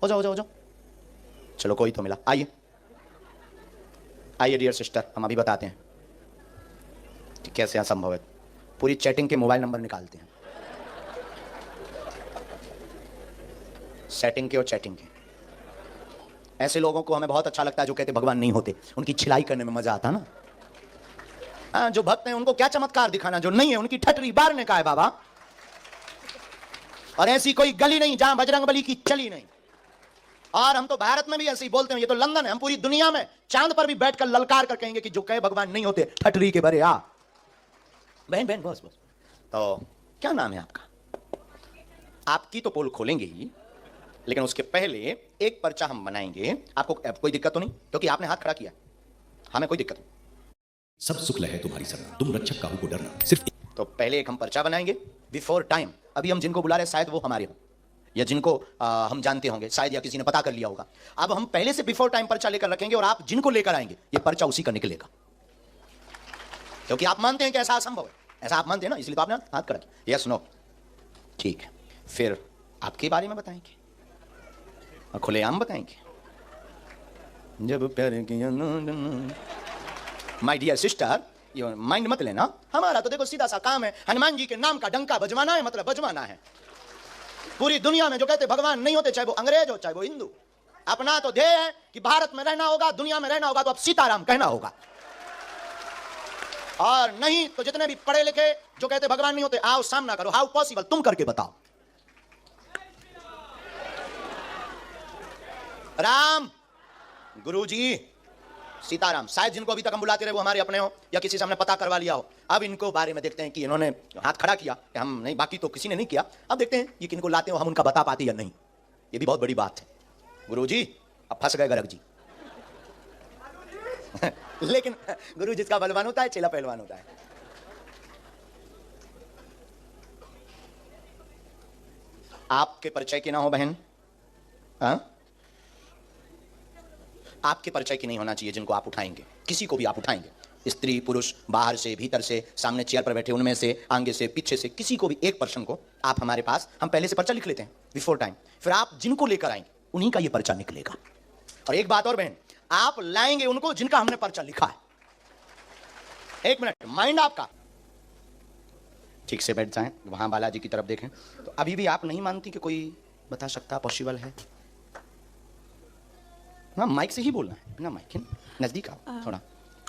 हो जाओ हो जाओ हो जाओ। चलो कोई तो मिला, आइए आइए डियर सिस्टर, हम अभी बताते हैं कि कैसे असंभव है। पूरी चैटिंग के मोबाइल नंबर निकालते हैं, सेटिंग के और चैटिंग के। ऐसे लोगों को हमें बहुत अच्छा लगता है जो कहते भगवान नहीं होते, उनकी छिलाई करने में मजा आता ना। जो भक्त हैं उनको क्या चमत्कार दिखाना, जो नहीं है उनकी ठटरी बारने का है बाबा। और ऐसी कोई गली नहीं जहां बजरंगबली की चली नहीं। और हम तो भारत में भी ऐसे ही बोलते हैं, ये तो लंदन है, हम पूरी दुनिया में चांद पर भी बैठकर ललकार कर कहेंगे कि जो कहे भगवान नहीं होते ठटरी के भरे आ। बहन बहन बस बस। तो क्या नाम है आपका? आपकी तो पोल खोलेंगे ही, लेकिन उसके पहले एक पर्चा हम बनाएंगे। आपको कोई दिक्कत तो नहीं? क्योंकि आपने हाथ खड़ा किया, हमें कोई दिक्कत नहीं। सब सुख लहे तुम्हारी सरना, तुम रक्षक काहू को डरना। सिर्फ तो पहले एक हम पर्चा बनाएंगे बिफोर टाइम। अभी हम जिनको बुला रहे हैं शायद वो हमारे हो, या जिनको हम जानते होंगे शायद, या किसी ने पता कर लिया होगा। अब हम पहले से बिफोर टाइम पर्चा लेकर रखेंगे और आप जिनको लेकर आएंगे ये पर्चा उसी का निकलेगा। क्योंकि आप मानते हैं कि ऐसा असंभव है, ऐसा आप मानते हैं ना, इसलिए तो आपने हाथ खड़ा किया। यस नो, ठीक है। फिर आपके बारे में बताएंगे और खुलेआम बताएंगे। जब प्यार किया माय डियर सिस्टर, ये माइंड मत लेना। हमारा तो देखो सीधा सा काम है, हनुमान जी के नाम का डंका बजवाना है, मतलब बजवाना है। पूरी दुनिया में जो कहते भगवान नहीं होते, चाहे वो अंग्रेज हो चाहे वो हिंदू, अपना तो ध्येय है कि भारत में रहना होगा, दुनिया में रहना होगा तो अब सीताराम कहना होगा। और नहीं तो जितने भी पढ़े लिखे जो कहते भगवान नहीं होते, आओ सामना करो। हाउ पॉसिबल, तुम करके बताओ। राम, गुरुजी, सीताराम। शायद जिनको अभी तक हम बुलाते रहे वो हमारे अपने हो, या किसी से हमने पता करवा लिया हो। अब इनको बारे में देखते हैं कि इन्होंने हाथ खड़ा किया कि हम नहीं, बाकी तो किसी ने नहीं किया। अब देखते हैं ये किनको लाते हो, हम उनका बता पाते या नहीं। ये भी बहुत बड़ी बात है। गुरुजी अब फंस गए गर्ग जी। लेकिन गुरु जिसका बलवान होता है चेला पहलवान होता है। आपके परिचय की ना हो बहन, आपके परिचय की नहीं होना चाहिए जिनको आप उठाएंगे। किसी को भी आप उठाएंगे, स्त्री पुरुष, बाहर से भीतर से, सामने चेयर पर बैठे उनमें से, आगे से पीछे से, किसी को भी एक पर्सन को आप हमारे पास, हम पहले से पर्चा लिख लेते हैं बिफोर टाइम। फिर आप जिनको लेकर आएंगे उन्हीं का ये पर्चा निकलेगा। और एक बात और बहन, आप लाएंगे उनको जिनका हमने पर्चा लिखा है। एक मिनट, माइंड आपका ठीक से बैठ जाएं, वहां बालाजी की तरफ देखें। तो अभी भी आप नहीं मानती कि कोई बता सकता पॉसिबल है? ना माइक से ही बोलना है, ना माइक के नजदीक आओ थोड़ा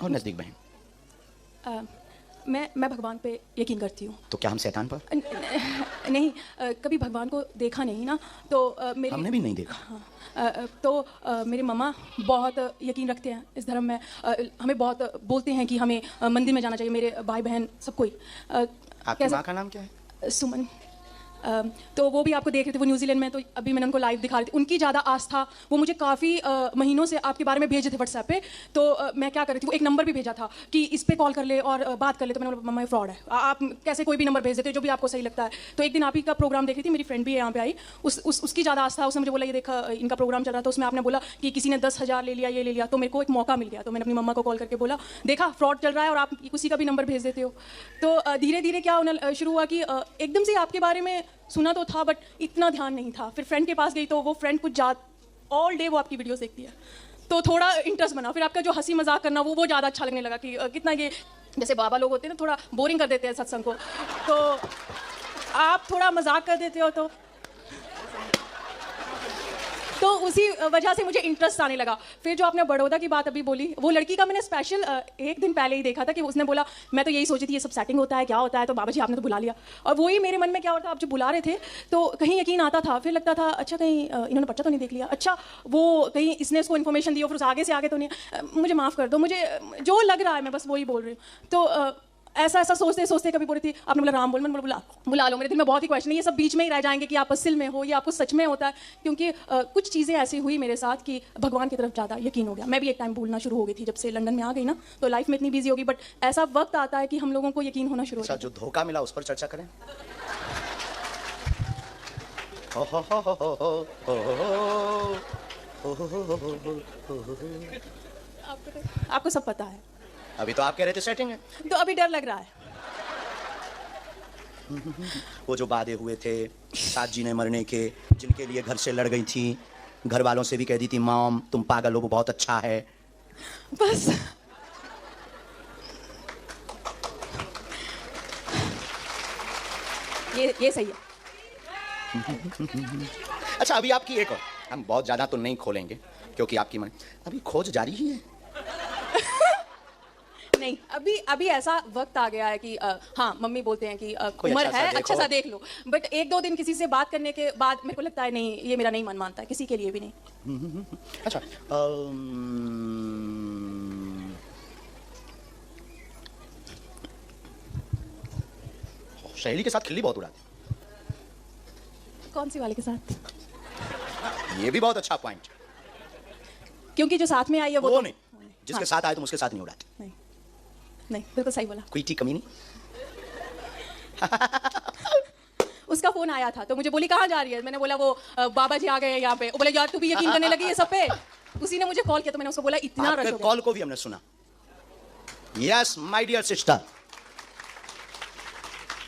और नजदीक बहन। मैं भगवान पे यकीन करती हूँ। तो क्या हम शैतान पर? नहीं, कभी भगवान को देखा नहीं ना, तो मेरी हमने भी नहीं देखा। तो मेरे मम्मा बहुत यकीन रखते हैं इस धर्म में। हमें बहुत बोलते हैं कि हमें मंदिर में जाना चाहिए, मेरे भाई बहन सब कोई। आपकी माँ का नाम क्या है? सुमन। तो वो भी आपको देख रहे थे, वो न्यूजीलैंड में, तो अभी मैंने उनको लाइव दिखा रही थी। उनकी ज़्यादा आस्था, वो मुझे काफ़ी महीनों से आपके बारे में भेजे थे व्हाट्सएप पे। तो मैं क्या कर रही थी, वो एक नंबर भी भेजा था कि इस पे कॉल कर ले और बात कर ले। तो मैंने बोला मम्मा ये फ्रॉड है, आप कैसे कोई भी नंबर भेज देते हो जो भी आपको सही लगता है। तो एक दिन आप ही का प्रोग्राम देख रही थी, मेरी फ्रेंड भी यहाँ पे आई, उसकी ज़्यादा आस्था। उसने मुझे बोला ये देखा इनका प्रोग्राम चल रहा था, उसमें आपने बोला कि किसी ने 10,000 ले लिया, ये ले लिया। तो मेरे को एक मौका मिल गया, तो मैंने अपनी मम्मा को कॉल करके बोला देखा फ्रॉड चल रहा है और आप किसी का भी नंबर भेज देते हो। तो धीरे धीरे क्या होना शुरू हुआ कि एकदम से आपके बारे में सुना तो था बट इतना ध्यान नहीं था। फिर फ्रेंड के पास गई तो वो फ्रेंड कुछ ऑल डे वो आपकी वीडियोस देखती है, तो थोड़ा इंटरेस्ट बना। फिर आपका जो हंसी मजाक करना वो ज़्यादा अच्छा लगने लगा कि कितना ये, जैसे बाबा लोग होते हैं ना थोड़ा बोरिंग कर देते हैं सत्संग को, तो आप थोड़ा मजाक कर देते हो। तो उसी वजह से मुझे इंटरेस्ट आने लगा। फिर जो आपने बड़ौदा की बात अभी बोली, वो लड़की का मैंने स्पेशल एक दिन पहले ही देखा था कि उसने बोला, मैं तो यही सोची थी ये सब सेटिंग होता है, क्या होता है, तो बाबा जी आपने तो बुला लिया। और वही मेरे मन में क्या होता था, आप जो बुला रहे थे तो कहीं यकीन आता था, फिर लगता था अच्छा कहीं इन्होंने पर्चा तो नहीं देख लिया, अच्छा वो कहीं इसने उसको इन्फॉर्मेशन दी और फिर उस आगे से आगे तो नहीं। मुझे माफ़ कर दो, मुझे जो लग रहा है मैं बस वही बोल रही हूँ। तो ऐसा सोचते सोचते कभी बोली थी, आपने बोला राम बोल, मैंने बोला बुला लो। मेरे दिल में बहुत ही क्वेश्चन है, ये सब बीच में ही रह जाएंगे कि आप असल में हो या आपको सच में होता है। क्योंकि कुछ चीज़ें ऐसी हुई मेरे साथ कि भगवान की तरफ ज़्यादा यकीन हो गया। मैं भी एक टाइम भूलना शुरू हो गई थी जब से लंदन में आ गई ना, तो लाइफ में इतनी बिजी होगी। बट ऐसा वक्त आता है कि हम लोगों को यकीन होना शुरू होता है। जो धोखा मिला उस पर चर्चा करें। आपको सब पता है। अभी तो आप कह रहे थे सेटिंग है, तो अभी डर लग रहा है। वो जो वादे हुए थे साथ जीने मरने के, जिनके लिए घर से लड़ गई थी, घर वालों से भी कह दी थी मॉम तुम पागल हो, वो बहुत अच्छा है। बस ये सही है। अच्छा अभी आपकी एक और, हम बहुत ज्यादा तो नहीं खोलेंगे क्योंकि आपकी मन अभी खोज जारी ही है। नहीं, अभी ऐसा वक्त आ गया है कि हाँ मम्मी बोलते हैं कि कोई उम्र अच्छा सा है, देखो। अच्छा सा देख लो, बट एक दो दिन किसी से बात करने के बाद मेरे को लगता है नहीं, ये मेरा नहीं मन मानता है, किसी के लिए भी नहीं। अच्छा सहेली के साथ खिल्ली बहुत उड़ाते, कौन सी वाले के साथ? ये भी बहुत अच्छा पॉइंट। क्योंकि जो साथ में आई है वो वो तो नहीं, जिसके साथ आए तुम उसके साथ नहीं उड़ाते। नहीं नहीं, बिल्कुल सही बोला। कोई ठीक कमी नहीं। उसका फोन आया था तो मुझे बोली कहाँ जा रही है, मैंने बोला वो बाबा जी आ गए हैं यहाँ पे। वो बोले यार तू भी यकीन करने लगी है सब पे। उसी ने मुझे कॉल किया तो मैंने उसको बोला इतना रश आपके हो गया। कॉल को भी हमने सुना। यस माय डियर सिस्टर,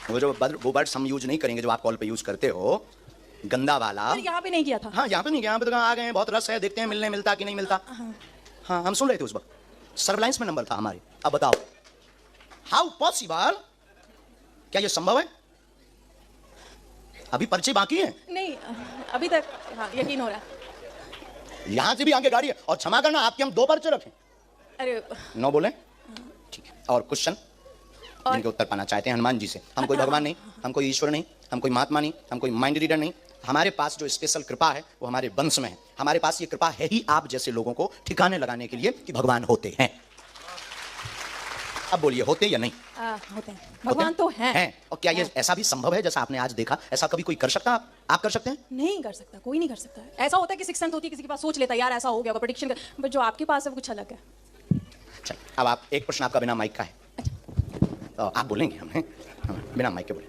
वो जो वो वर्ड्स हम यूज नहीं करेंगे जो आप कॉल पे यूज करते हो, गंदा वाला। पर यहाँ पे नहीं किया था। हाँ यहाँ पे नहीं गया, यहाँ पे तो कहाँ आ गए हैं, बहुत रस है, देखते हैं मिलने मिलता कि नहीं मिलता। हाँ हम सुन रहे थे उस वक्त, सर्विलांस में नंबर था हमारे। अब बताओ हाउ पॉसिबल, क्या ये संभव है? अभी पर्चे बाकी हैं, नहीं अभी तक हाँ यकीन हो रहा है। यहां से भी आगे गाड़ी है। और क्षमा करना आपके हम 2 पर्चे रखें। अरे नो बोले ठीक है। और क्वेश्चन जिनके उत्तर पाना चाहते हैं हनुमान जी से। हम कोई भगवान नहीं, हम कोई ईश्वर नहीं, हम कोई महात्मा नहीं, हम कोई माइंड रीडर नहीं। हमारे पास जो स्पेशल कृपा है वो हमारे वंश में है। हमारे पास ये कृपा है ही आप जैसे लोगों को ठिकाने लगाने के लिए कि भगवान होते हैं। अब बोलिए होते या नहीं? होते हैं, भगवान तो हैं। और क्या ये ऐसा भी संभव है जैसा आपने आज देखा? ऐसा कभी कोई कर सकता? आप कर सकते हैं? नहीं कर सकता, कोई नहीं कर सकता। ऐसा होता है कि सिक्स सेंस होती है, किसी के पास सोच लेता है यार ऐसा हो गया, प्रेडिक्शन कर, बट जो आपके पास है वो कुछ अलग है। चल अब आप एक प्रश्न आपका बिना माइक का है। तो आप बोलेंगे हमें बिना माइक के बोले।